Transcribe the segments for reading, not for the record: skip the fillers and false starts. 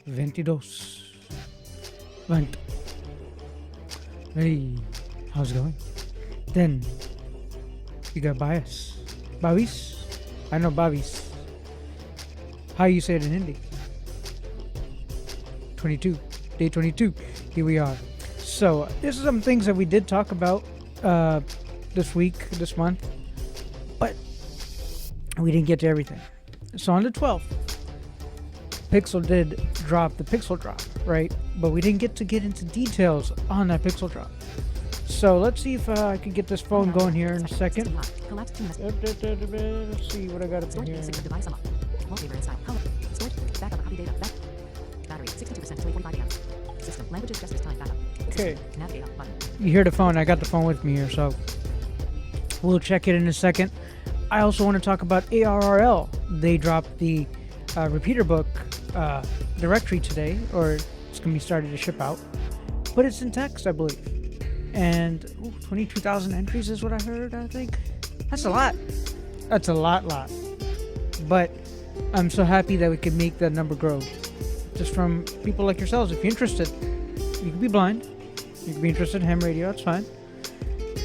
22. Vent. Hey, how's it going? Then, you got bias. Bavis? I know Bavis. How you say it in Hindi? 22. Day 22. Here we are. So, this is some things that we did talk about this week, this month. But we didn't get to everything. So on the 12th, Pixel did drop the Pixel drop, right? But we didn't get into details on that Pixel drop. So let's see if I can get this phone going here in a second. Let's see what I got up in here. Okay. You hear the phone. I got the phone with me here, so we'll check it in a second. I also want to talk about ARRL. They dropped the RepeaterBook directory today, or it's going to be started to ship out. But it's in text, I believe. And 22,000 entries is what I heard, I think. That's a lot. That's a lot. But I'm so happy that we can make that number grow. Just from people like yourselves. If you're interested, you can be blind. You can be interested in ham radio, that's fine.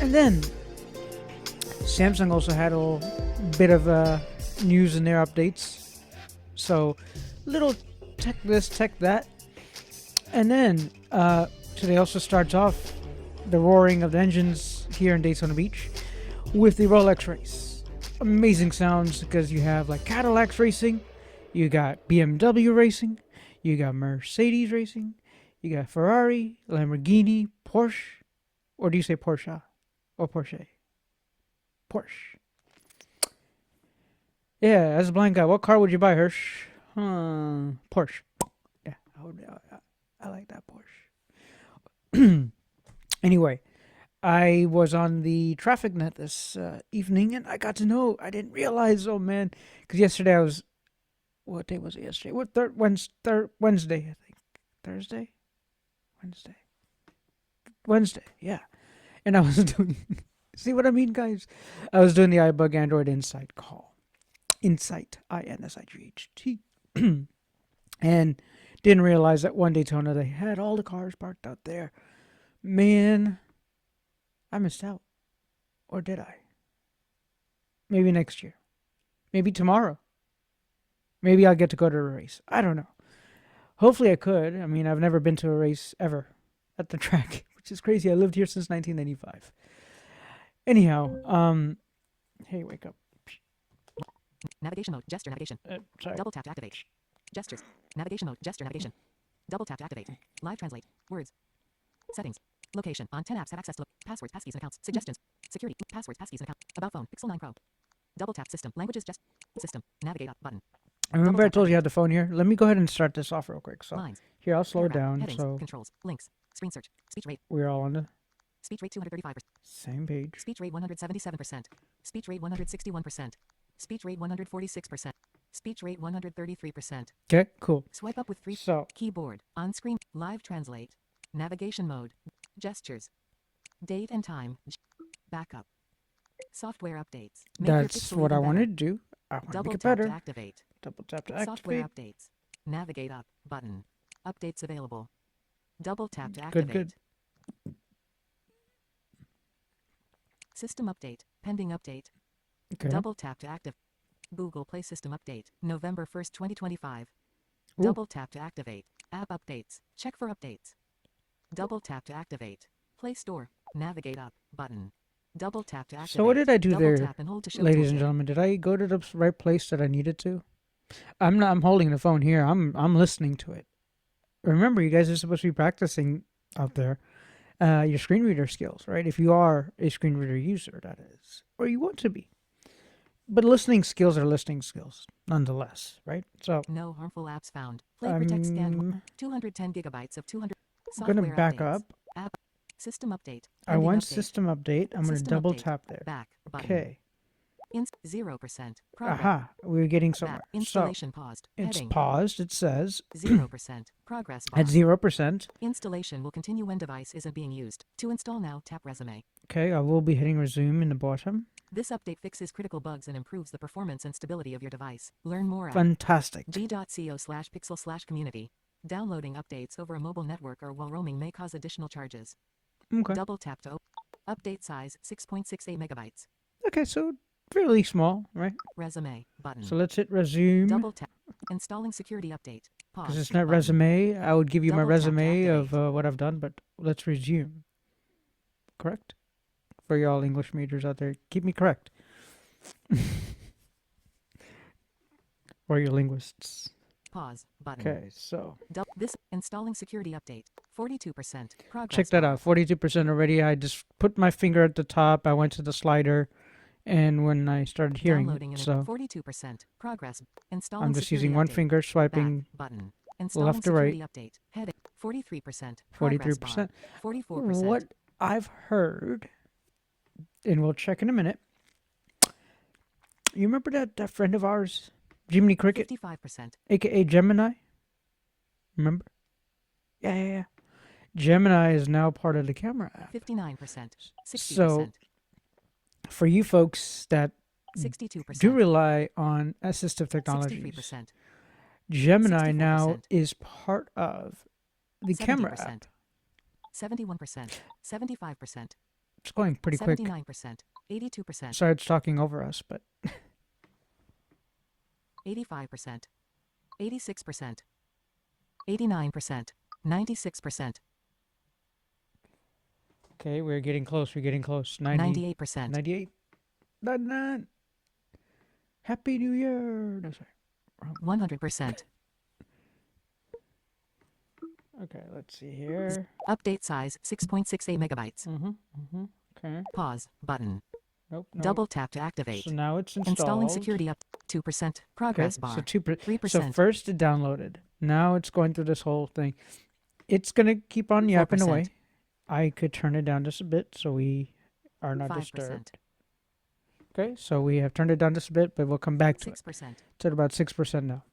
And then, Samsung also had a little bit of news in their updates. So, little tech this, tech that. And then, today also starts off the roaring of the engines here in Daytona Beach with the Rolex race. Amazing sounds because you have like Cadillacs racing, you got BMW racing, you got Mercedes racing, you got Ferrari, Lamborghini, Porsche, or do you say Porsche or Porsche? Porsche. Yeah, as a blind guy, what car would you buy, Hirsch? Porsche. Yeah, I like that Porsche. Anyway, I was on the traffic net this evening, and I got to know. I didn't realize, oh man, because yesterday I was. What day was it yesterday? Wednesday, I think. Thursday? Wednesday, yeah. And I was doing. See what I mean, guys? I was doing the iBug Android Insight call. Insight, INSIGHT. And didn't realize that one Daytona, they had all the cars parked out there. Man, I missed out. Or did I? Maybe next year. Maybe tomorrow. Maybe I'll get to go to a race. I don't know. Hopefully I could. I mean, I've never been to a race ever at the track, which is crazy. I lived here since 1995. Anyhow, hey, wake up. Navigation mode, gesture navigation. Sorry. Double tap to activate. Gestures. Navigation mode, gesture navigation. Double tap to activate. Live translate. Words. Settings. Location. On 10 apps have access to passwords, passkeys, and accounts. Suggestions. Security. Passwords, passkeys, and accounts. About phone. Pixel 9 Pro. Double tap system. Languages. System. Navigate up button. I remember I told you I had the phone here. Let me go ahead and start this off real quick. So Lines. here, I'll slow it Paragraph. down. Headings. So Controls. Links. Screen search. Speech rate. we're all on the Speech rate 235%. same page. Speech rate 177%. Speech rate 161%. Speech rate 146%. Speech rate 133%. Okay, cool. Swipe up with 3. So Keyboard. On screen. Live translate. Navigation mode. Gestures. Date and time. Backup. Software updates. Make your that's Pixel what I even wanted better. to do. I want to Double make it tap to better. activate. Double tap to Software activate. updates. Navigate up button. Updates available. Double tap to Good, activate. good. System update. Pending update. Okay. Double tap to active. Google Play System update. November 1st, 2025. Ooh. Double tap to activate. App updates. Check for updates. Double tap to activate. Play Store. Navigate up button. Double tap to activate. So what did I do Double there, tap and hold to show ladies and tooltip. gentlemen? Did I go to the right place that I needed to? I'm holding the phone here. I'm listening to it. Remember, you guys are supposed to be practicing out there your screen reader skills, right? If you are a screen reader user, that is, or you want to be. But listening skills are listening skills, nonetheless, right? So No harmful apps found. Play Protect Scan. I'm 210 gigabytes of 200. gonna Software back updates. up. App. System update. I Pending want update. system update. I'm going to System double update. tap there. Back button. Okay. 0%. Progress. Aha. We're getting somewhere. Back. So Installation paused. it's Heading. paused. It says 0%. Progress bar. at 0%. Installation will continue when device isn't being used. To install now, tap resume. Okay. I will be hitting resume in the bottom. This update fixes critical bugs and improves the performance and stability of your device. Learn more at Fantastic. g.co/pixel/community. Downloading updates over a mobile network or while roaming may cause additional charges. Okay. Double tap to update size 6.68 megabytes. Okay, so fairly small, right? Resume button. So let's hit resume. Double tap. Installing security update. Because Pause. it's not button. resume. I would give you my Double tap to resume of activate. what I've done, but let's resume. Correct? For y'all English majors out there, keep me correct. Or your linguists. Pause button. Okay, so This installing security update. 42% progress. check that bar. out. 42% already. I just put my finger at the top. I went to the slider, and when I started hearing Downloading it, in so 42% progress. Installing I'm just security using one update. finger, swiping Back button. Installing left to right. security update. Heading 43%. 43%. 44%. What I've heard, and we'll check in a minute. You remember that friend of ours, Jiminy Cricket, 55%. aka Gemini? Remember? Yeah. Gemini is now part of the camera app. 59%. 60%. So, for you folks that 62%. do rely on assistive technologies, 63%. Gemini now 64%. is part of the camera 70%. app. 71%. 75%. It's going pretty quick. 79%. 82%. Sorry, it's talking over us, but 85%. 86%. 89%. 96%. okay, we're getting close. 90, 98%. 98. 99. Happy New Year. No, sorry. 100%. Okay, let's see here. Update size 6.68 megabytes. Okay. Pause button. Nope. Double tap to activate. So now it's installed. Installing security up 2% progress bar. So 3%. So 3%. first it downloaded. Now it's going through this whole thing. It's gonna keep on yapping 4%. away. I could turn it down just a bit so we are not 5%. disturbed. Okay, so we have turned it down just a bit, but we'll come back to it. 6%. It's at about 6% now.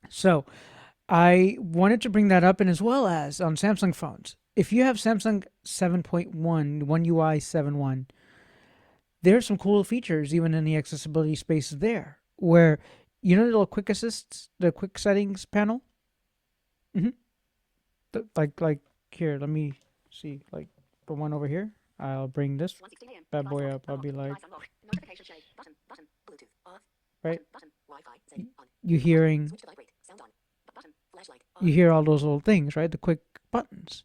So I wanted to bring that up, and as well as on Samsung phones. If you have Samsung 7.1, One UI 7.1, there are some cool features even in the accessibility space there, where you know the little quick assists, the quick settings panel. Like here, let me see, like the one over here. I'll bring this bad boy up. I'll be like, right? You hear all those little things, right? The quick buttons.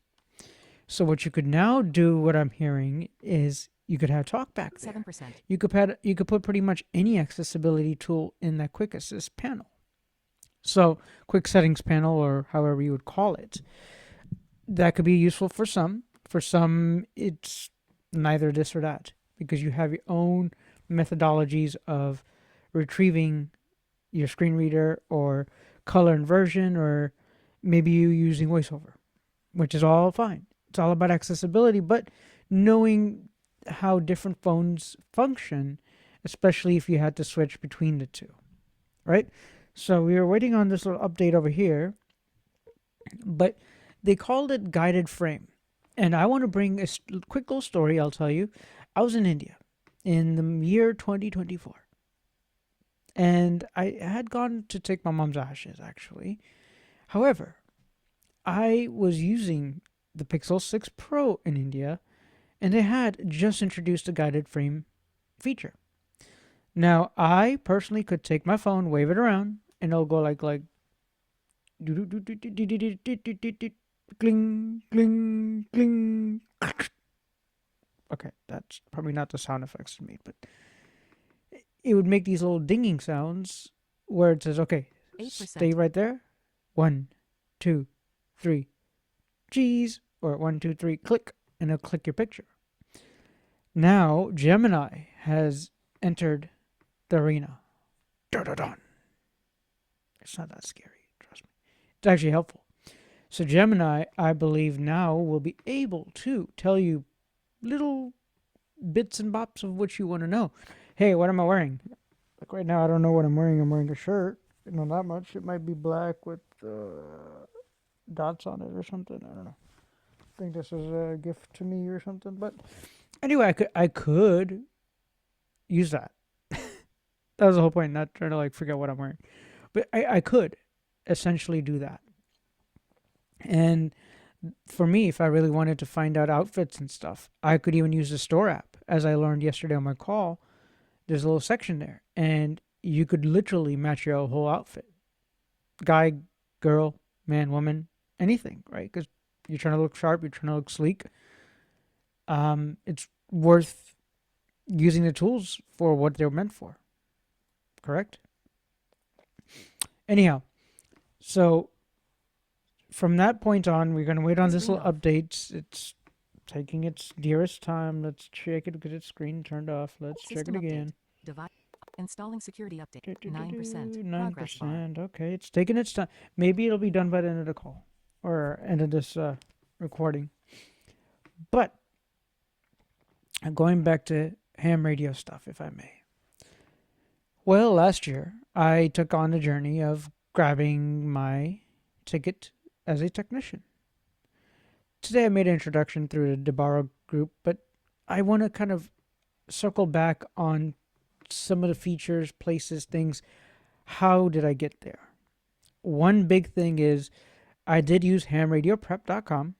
So what you could now do, what I'm hearing, is you could have TalkBack there. 7%. You could put pretty much any accessibility tool in that quick assist panel. So quick settings panel, or however you would call it, that could be useful for some. For some, it's neither this or that, because you have your own methodologies of retrieving your screen reader or color inversion, or maybe you using voiceover, which is all fine. It's all about accessibility, but knowing how different phones function, especially if you had to switch between the two, right? So we were waiting on this little update over here, but they called it guided frame. And I want to bring a quick little story. I'll tell you. I was in India in the year 2024. And I had gone to take my mom's ashes, actually. However, I was using the Pixel 6 Pro in India, and they had just introduced a guided frame feature. Now, I personally could take my phone, wave it around, and it'll go like cling, cling, cling. Okay, that's probably not the sound effects it made, but it would make these little dinging sounds where it says, okay, 8%. stay right there. 1, 2, 3, cheese, or 1, 2, 3, click, and it'll click your picture. Now, Gemini has entered the arena. Dun-dun-dun. It's not that scary, trust me. It's actually helpful. So Gemini, I believe now, will be able to tell you little bits and bops of what you want to know. Hey, what am I wearing? Like right now, I don't know what I'm wearing. I'm wearing a shirt. Not that much. It might be black with dots on it or something. I don't know. I think this is a gift to me or something. But anyway, I could use that. That was the whole point, not trying to like forget what I'm wearing. But I could essentially do that. And for me, if I really wanted to find out outfits and stuff, I could even use the store app. As I learned yesterday on my call, there's a little section there, and you could literally match your whole outfit. Guy, girl, man, woman, anything, right? Because you're trying to look sharp, you're trying to look sleek. It's worth using the tools for what they're meant for. Correct? Anyhow, so from that point on, we're going to wait on this little update. It's taking its dearest time. Let's check it because its screen turned off. Let's check it again. Installing security update. 9%. 9%. Okay, it's taking its time. Maybe it'll be done by the end of the call or end of this recording. But going back to ham radio stuff, if I may. Well, last year, I took on the journey of grabbing my ticket as a technician. Today, I made an introduction through the Debara group, but I want to kind of circle back on some of the features, places, things. How did I get there? One big thing is I did use hamradioprep.com.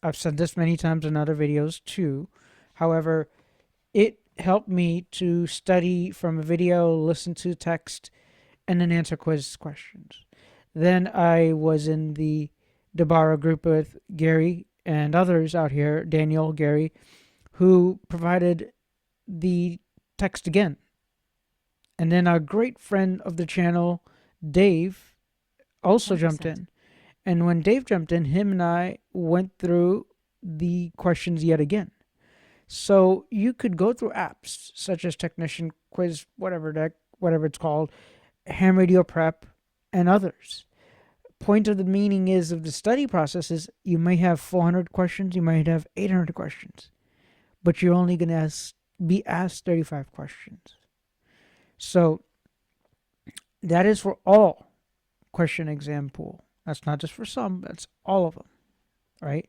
I've said this many times in other videos too. However, it helped me to study from a video, listen to text, and then answer quiz questions. Then I was in the Debara group with Gary and others out here, Daniel, Gary, who provided the text again. And then our great friend of the channel, Dave, also 10%. jumped in. And when Dave jumped in, him and I went through the questions yet again. So you could go through apps such as Technician Quiz, whatever it's called, Ham Radio Prep, and others. Point of the meaning is of the study process is you may have 400 questions, you might have 800 questions, but you're only going to be asked 35 questions. So that is for all question exam pool. That's not just for some, that's all of them, right?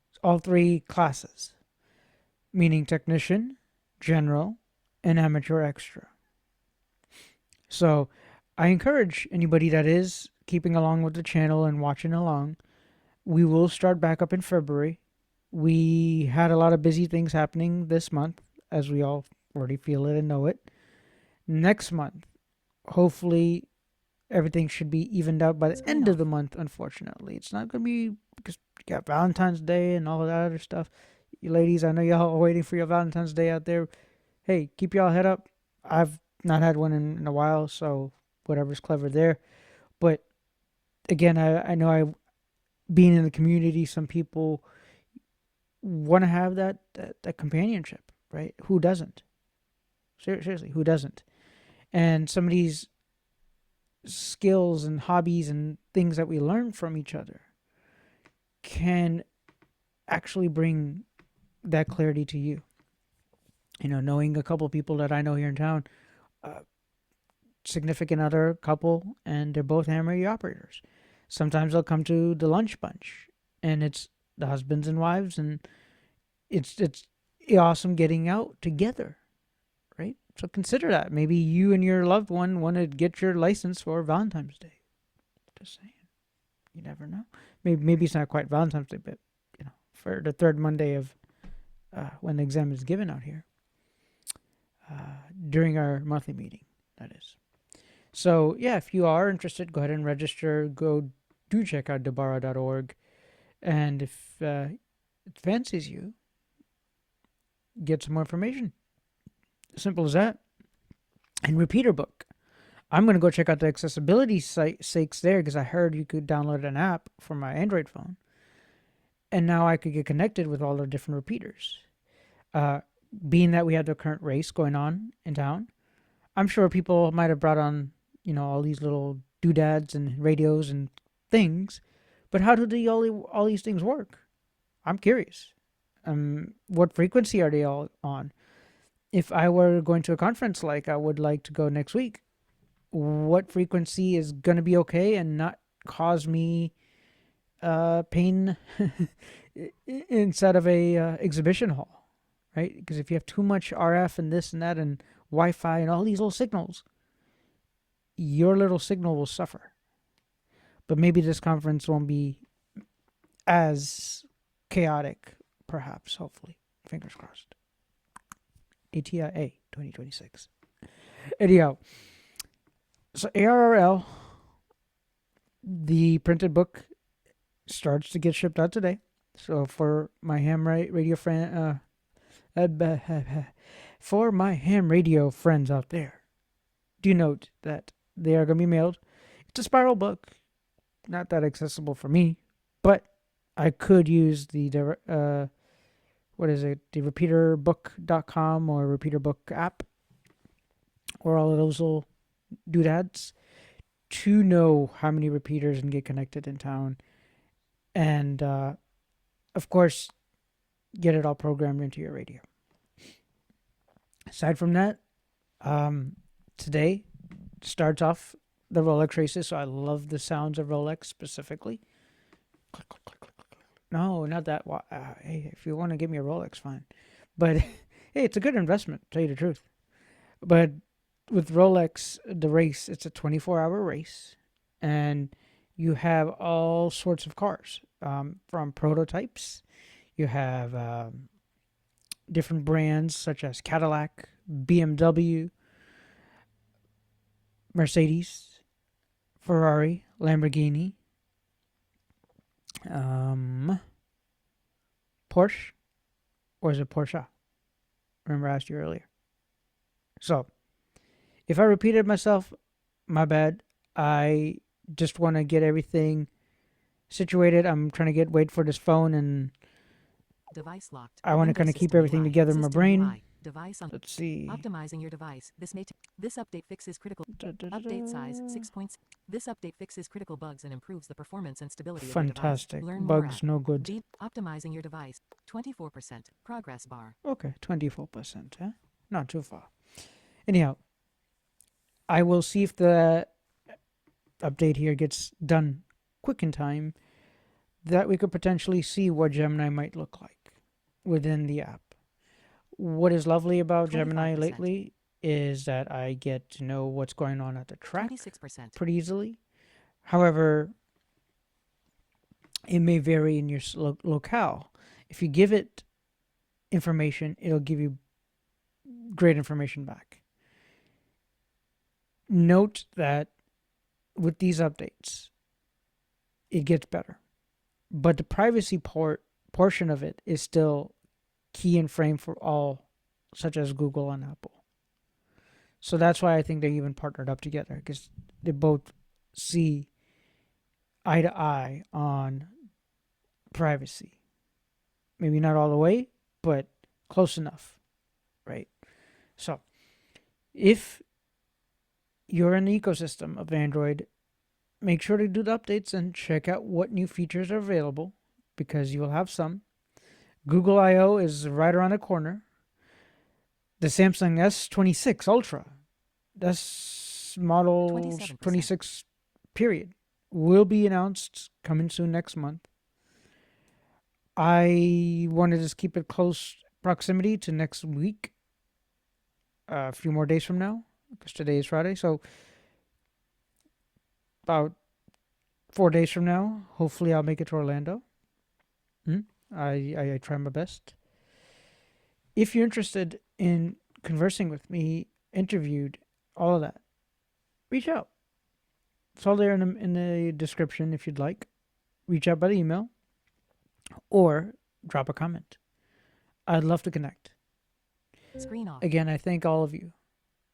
It's all three classes, meaning technician, general, and amateur extra. So I encourage anybody that is keeping along with the channel and watching along. We will start back up in February. We had a lot of busy things happening this month, as we all already feel it and know it. Next month, hopefully, everything should be evened out by the end of the month, unfortunately. It's not going to be because you got Valentine's Day and all of that other stuff. You ladies, I know y'all are waiting for your Valentine's Day out there. Hey, keep y'all head up. I've not had one in a while, so whatever's clever there. But again, I know being in the community, some people want to have that companionship, right? Who doesn't? Seriously, who doesn't? And some of these skills and hobbies and things that we learn from each other can actually bring that clarity to you. You know, knowing a couple of people that I know here in town, significant other couple, and they're both ham radio operators. Sometimes they'll come to the lunch bunch, and it's the husbands and wives, and it's awesome getting out together, right? So consider that. Maybe you and your loved one want to get your license for Valentine's Day. Just saying. You never know. Maybe it's not quite Valentine's Day, but you know, for the third Monday of when the exam is given out here, during our monthly meeting, that is. So yeah, if you are interested, go ahead and register. Do check out debara.org, and if it fancies you, get some more information. Simple as that. And RepeaterBook. I'm going to go check out the accessibility sakes there because I heard you could download an app for my Android phone. And now I could get connected with all the different repeaters. Being that we have the current race going on in town, I'm sure people might have brought on, you know, all these little doodads and radios and things. But how do all these things work? I'm curious. What frequency are they all on? If I were going to a conference like I would like to go next week, what frequency is going to be okay and not cause me pain inside of a exhibition hall, right? Because if you have too much RF and this and that and Wi-Fi and all these little signals, your little signal will suffer. But maybe this conference won't be as chaotic, perhaps, hopefully. Fingers crossed. ATIA 2026. Anyhow, so ARRL, the printed book, starts to get shipped out today. So for my ham radio friend, for my ham radio friends out there, do note that they are going to be mailed. It's a spiral book, not that accessible for me, but I could use the the RepeaterBook.com or RepeaterBook app, or all of those little doodads, to know how many repeaters and get connected in town, and of course, get it all programmed into your radio. Aside from that, today starts off the Rolex races, so I love the sounds of Rolex specifically. Click, click, click, click, click. No, not that. Hey, if you want to give me a Rolex, fine. But hey, it's a good investment, to tell you the truth. But with Rolex, the race, it's a 24-hour race, and you have all sorts of cars, from prototypes. You have different brands such as Cadillac, BMW, Mercedes, Ferrari, Lamborghini, Porsche, or is it Porsche? Remember I asked you earlier. So, if I repeated myself, my bad. I just want to get everything situated. I'm trying to wait for this phone, and Device locked. I want to kind of keep everything together in my brain. Device on. Let's see. Optimizing your device. This update fixes critical update size 6 points. This update fixes critical bugs and improves the performance and stability Fantastic. of your device. Bugs no good. Optimizing your device. 24% progress bar. Okay, 24%, huh? Not too far. Anyhow, I will see if the update here gets done quick in time, that we could potentially see what Gemini might look like within the app. What is lovely about Gemini 25%. lately is that I get to know what's going on at the track 26%. pretty easily. However, it may vary in your locale. If you give it information, it'll give you great information back. Note that with these updates, it gets better. But the privacy portion of it is still key and frame for all, such as Google and Apple. So that's why I think they even partnered up together, because they both see eye to eye on privacy. Maybe not all the way, but close enough, right? So if you're in the ecosystem of Android, make sure to do the updates and check out what new features are available, because you will have some. Google I/O is right around the corner. The Samsung S26 Ultra, that's model 27%. 26 period, will be announced coming soon next month. I want to just keep it close proximity to next week, a few more days from now, because today is Friday. So about 4 days from now, hopefully I'll make it to Orlando. I try my best. If you're interested in conversing with me, interviewed, all of that, reach out. It's all there in the description if you'd like. Reach out by the email or drop a comment. I'd love to connect. Screen off. Again, I thank all of you.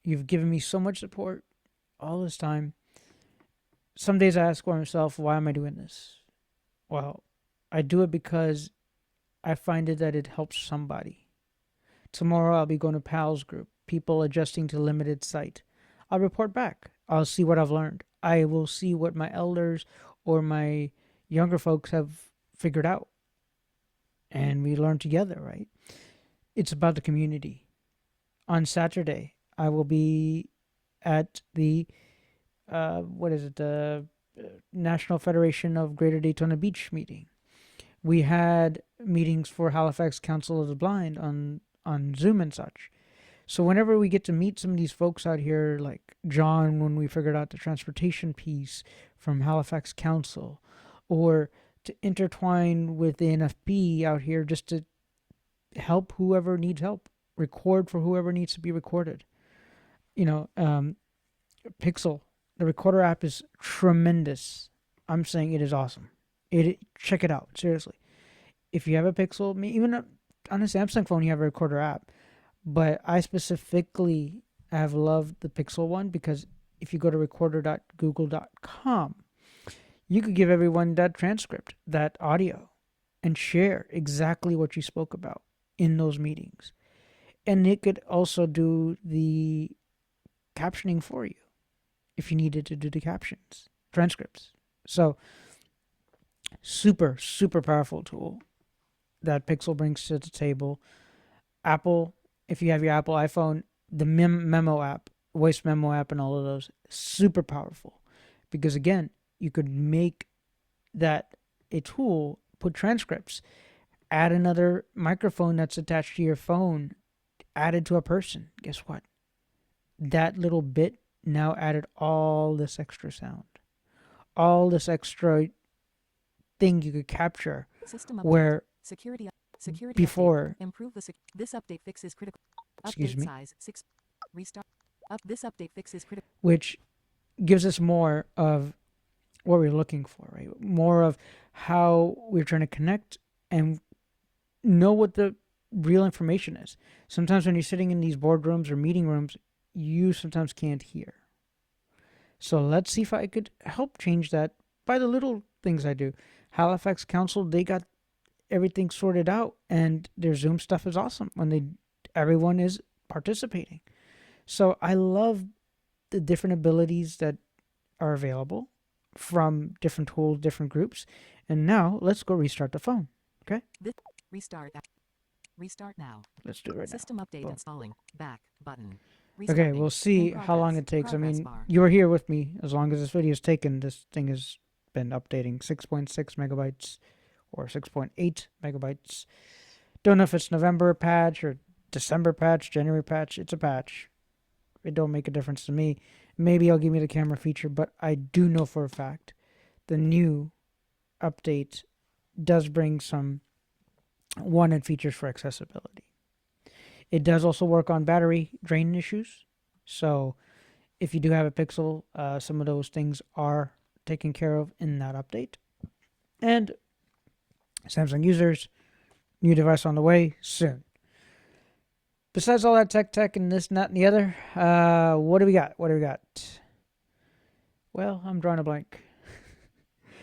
You've given me so much support all this time. Some days I ask myself, why am I doing this? Well, I do it because I find that it helps somebody. Tomorrow I'll be going to PAL's group, people adjusting to limited sight. I'll report back. I'll see what I've learned. I will see what my elders or my younger folks have figured out. And we learn together, right? It's about the community. On Saturday, I will be at the the National Federation of Greater Daytona Beach meeting. We had meetings for Halifax Council of the Blind on Zoom and such. So whenever we get to meet some of these folks out here, like John, when we figured out the transportation piece from Halifax Council, or to intertwine with the NFB out here just to help whoever needs help, record for whoever needs to be recorded. Pixel, the recorder app is tremendous. I'm saying it is awesome. Check it out, seriously. If you have a Pixel, even on a Samsung phone, you have a recorder app. But I specifically have loved the Pixel one because if you go to recorder.google.com, you could give everyone that transcript, that audio, and share exactly what you spoke about in those meetings. And it could also do the captioning for you if you needed to do the transcripts. So, super, super powerful tool that Pixel brings to the table. Apple, if you have your Apple iPhone, the memo app, voice memo app, and all of those, super powerful. Because again, you could make that a tool, put transcripts, add another microphone that's attached to your phone, added to a person. Guess what? That little bit now added all this extra sound, all this extra thing you could capture. System update. Where security before update. Improve this update fixes critical. Excuse update me. Size 6. Restart. This update fixes critical. Which gives us more of what we're looking for, right? More of how we're trying to connect and know what the real information is. Sometimes when you're sitting in these boardrooms or meeting rooms, you sometimes can't hear. So let's see if I could help change that by the little things I do. Halifax Council, they got everything sorted out, and their Zoom stuff is awesome when everyone is participating. So I love the different abilities that are available from different tools, different groups. And now let's go restart the phone. Okay? Restart now. Let's do it right System now. update Boom. installing. Back button. Okay, Restarting. we'll see In how long progress. it takes. I Progress mean, bar. you were here with me as long as this video is taken. This thing has been updating 6.6 megabytes or 6.8 megabytes. Don't know if it's November patch or December patch, January patch. It's a patch. It don't make a difference to me. Maybe I'll give me the camera feature, but I do know for a fact the new update does bring some wanted features for accessibility. It does also work on battery drain issues. So if you do have a Pixel, some of those things are taken care of in that update. And Samsung users, new device on the way soon. Besides all that tech and this, and that, and the other, what do we got? Well, I'm drawing a blank.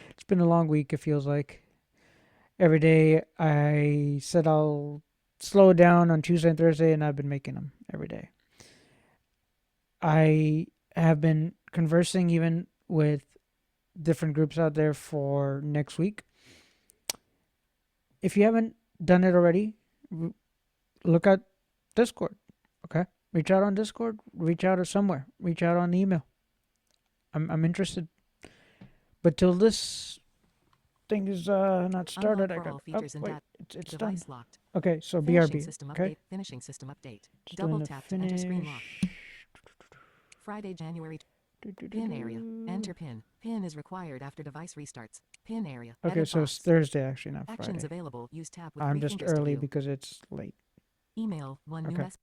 It's been a long week, it feels like. Every day I said I'll slow it down on Tuesday and Thursday, and I've been making them every day. I have been conversing even with different groups out there for next week. If you haven't done it already, look at Discord, okay? Reach out on Discord, reach out somewhere, reach out on email. I'm interested. But till this thing is not started, I got. Oh, wait, it's done. Device locked. Okay, so Finishing BRB. system Okay. update. Finishing system update. Just doing Double the tap to enter screen lock. finish. Friday, January. Pin area. Enter pin. Pin is required after device restarts. Pin area. Okay, Edit so box. it's Thursday actually, not Actions Friday. available. Use tab with I'm three just fingers to early view. because it's late. Email. One new Okay. message.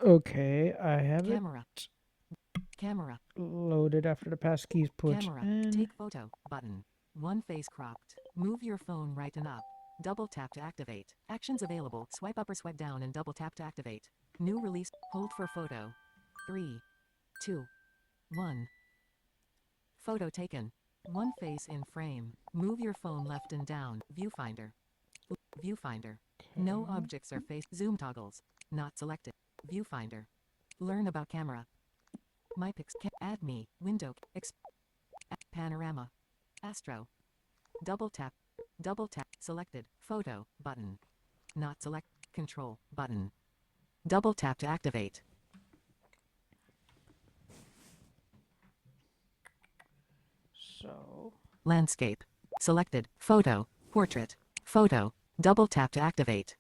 Okay, I have Camera. it Camera. loaded after the passkey is put Camera. in. Take photo. Button. One face cropped. Move your phone right and up. Double tap to activate. Actions available. Swipe up or swipe down and double tap to activate. New release. Hold for photo. 3, 2, 1. Photo taken. One face in frame. Move your phone left and down. Viewfinder. Viewfinder. No objects are faced. Zoom toggles. Not selected. Viewfinder. Learn about camera. My pics. Add me. Window. Panorama. Astro. Double tap. Double tap. Selected. Photo. Button. Not select. Control. Button. Double tap to activate. So, Landscape. Selected. Photo. Portrait. Photo. Double tap to activate.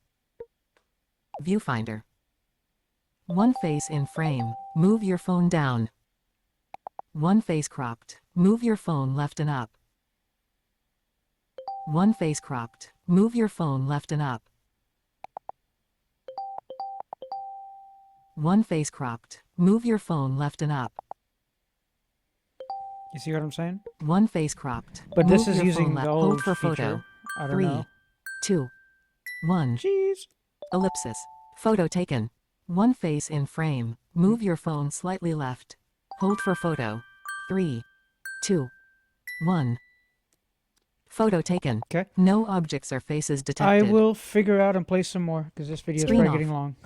Viewfinder. One face in frame. Move your phone down. One face cropped. Move your phone left and up. One face cropped. Move your phone left and up. One face cropped. Move your phone left and up. you see what I'm saying? One face cropped. But Move this is your using phone the left. old Hold for feature. photo. I don't 3, know. 2, 1. Jeez. Ellipsis. Photo taken. One face in frame. Move your phone slightly left. Hold for photo. 3, 2, 1. Photo taken. Okay. No objects or faces I detected. will figure out and play some more because this video is Screen probably off. getting long.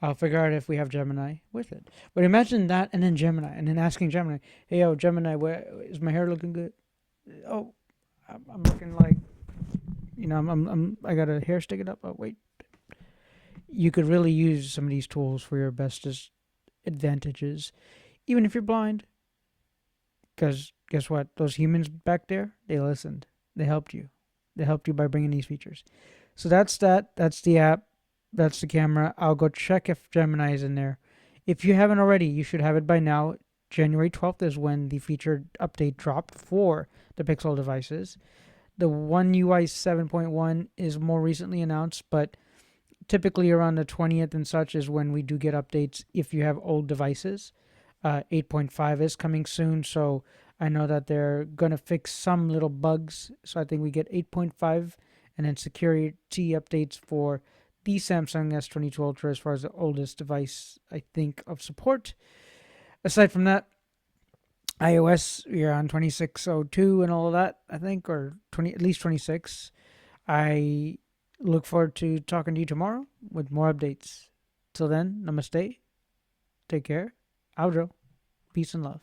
I'll figure out if we have Gemini with it. But imagine that and then Gemini and then asking Gemini, hey, yo, Gemini, is my hair looking good? Oh, I'm looking like, I got a hair sticking up. Oh, wait. You could really use some of these tools for your bestest advantages, even if you're blind. Because guess what? Those humans back there, they listened. They helped you. They helped you by bringing these features. So that's that. That's the app. That's the camera. I'll go check if Gemini is in there. If you haven't already, you should have it by now. January 12th is when the featured update dropped for the Pixel devices. The One UI 7.1 is more recently announced, but typically around the 20th and such is when we do get updates if you have old devices. 8.5 is coming soon, so I know that they're going to fix some little bugs. So I think we get 8.5 and then security updates for the Samsung S22 Ultra as far as the oldest device, I think, of support. Aside from that, iOS, we're on 26.02 and all of that, I think, or at least 26. I look forward to talking to you tomorrow with more updates. Till then, namaste. Take care. Outro. Peace and love.